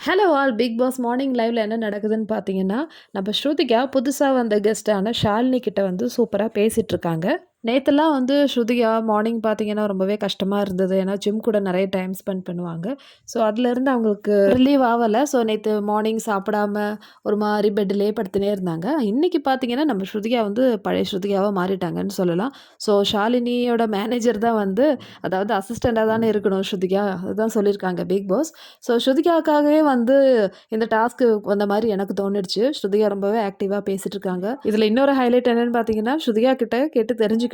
Hello all Bigg Boss morning லைவ்ல என்ன நடக்குதுன்னு பார்த்தீங்கன்னா, நம்ம ஸ்ருதிகா புதுசா வந்த கெஸ்ட்டான ஷாலினி கிட்ட வந்து சூப்பரா பேசிட்டு இருக்காங்க. நேத்தெல்லாம் வந்து ஸ்ருதிகா மார்னிங் பார்த்தீங்கன்னா, ரொம்பவே கஷ்டமா இருந்தது. ஏன்னா ஜிம் கூட நெறைய டைம் ஸ்பெண்ட் பண்ணுவாங்க. ஸோ அதுலேருந்து அவங்களுக்கு ரிலீவ் ஆவல. ஸோ நேத்து மார்னிங் சாப்பிடாம ஒரு மாரி பெட்லயே படுத்துனே இருந்தாங்க. இன்னைக்கு பார்த்தீங்கன்னா, நம்ம ஸ்ருதிகா வந்து பழைய ஸ்ருதிகாவா மாறிட்டாங்கன்னு சொல்லலாம். ஸோ ஷாலினியோட மேனேஜர் தான் வந்து அதாவது அசிஸ்டன்ட்டா தானே இருக்கணும் ஸ்ருதிகா. அதுதான் சொல்லியிருக்காங்க பிக் பாஸ். ஸோ ஸ்ருதிகாக்காகவே வந்து இந்த டாஸ்க்கு வந்த மாரி எனக்கு தோணிடுச்சு. ஸ்ருதிகா ரொம்பவே ஆக்டிவா பேசிட்டு இருக்காங்க. இதுல இன்னொரு ஹைலைட் என்னன்னு பார்த்தீங்கன்னா, ஸ்ருதிகா கிட்ட கேட்டு தெரிஞ்சுக்கணும்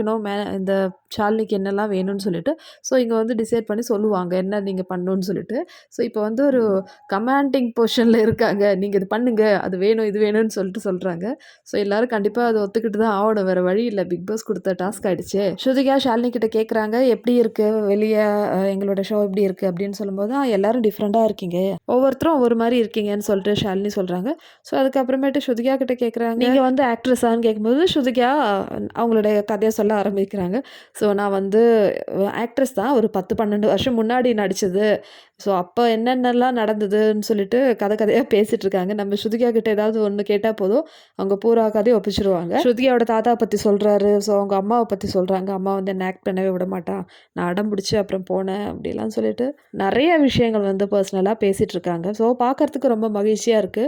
இந்த ஷாலினிக்கு என்னலாம் வேணும்னு சொல்லிட்டு. ஸோ இங்க வந்து டிசைட் பண்ணி சொல்லுவாங்க. என்ன நீங்க பண்ணணும்னு சொல்லிட்டு. ஸோ இப்போ வந்து ஒரு கமாண்டிங் பொசிஷன்ல இருக்காங்க. நீங்க இது பண்ணுங்க. அது வேணும், இது வேணும்னு சொல்லிட்டு சொல்றாங்க. ஸோ எல்லாரும் கண்டிப்பா அத ஒத்துக்கிட்டு தான் ஆவணும். வேற வழி இல்ல. பிக் பாஸ் குடுத்த டாஸ்க் ஆயிடுச்சே. ஸ்ருதிகா ஷாலினி கிட்ட கேட்குறாங்க, "எப்படி இருக்கு? வெளிய எங்களோட ஷோ எப்படி இருக்கு?" அப்படின்னு சொல்லும்போது, எல்லாரும் டிஃப்ரெண்ட்டா இருக்கீங்க. ஒவ்வொருத்தரும் ஒவ்வொரு மாரி இருக்கீங்கன்னு சொல்லிட்டு ஷாலினி சொல்றாங்க. ஸோ அதுக்கப்புறமேட்டு ஸ்ருதிகா கிட்ட கேட்குறாங்க, "நீங்க வந்து ஆக்ட்ரஸான்னு?" கேட்கும்போது ஸ்ருதிகா அவங்களுடைய கதைய சொல்ல ஆரம்பிக்கிறாங்க. ஸோ நான் வந்து ஆக்ட்ரஸ் தான். ஒரு 10, 12 வருஷம் முன்னாடி நடிச்சது. ஸோ அப்ப என்னென்னலாம் நடந்ததுன்னு சொல்லிட்டு கதை கதையா பேசிட்டு இருக்காங்க. நம்ம ஸ்ருதிகா கிட்ட ஏதாவது ஒண்ணு கேட்டா போதும், அவங்க பூரா கதைய ஒப்பிச்சுருவாங்க. ஸ்ருதிகாவோட தாத்தா பத்தி சொல்றாரு. ஸோ அவங்க அம்மாவ பத்தி சொல்றாங்க. அம்மா வந்து என்ன ஆக்ட் பண்ணவே விட மாட்டா. நான் அடம் பிடிச்சு அப்புறம் போனேன் அப்படிலாம் சொல்லிட்டு நெறைய விஷயங்கள் வந்து பர்சனலா பேசிட்டு இருக்காங்க. ஸோ பார்க்கறதுக்கு ரொம்ப மகிழ்ச்சியா இருக்கு.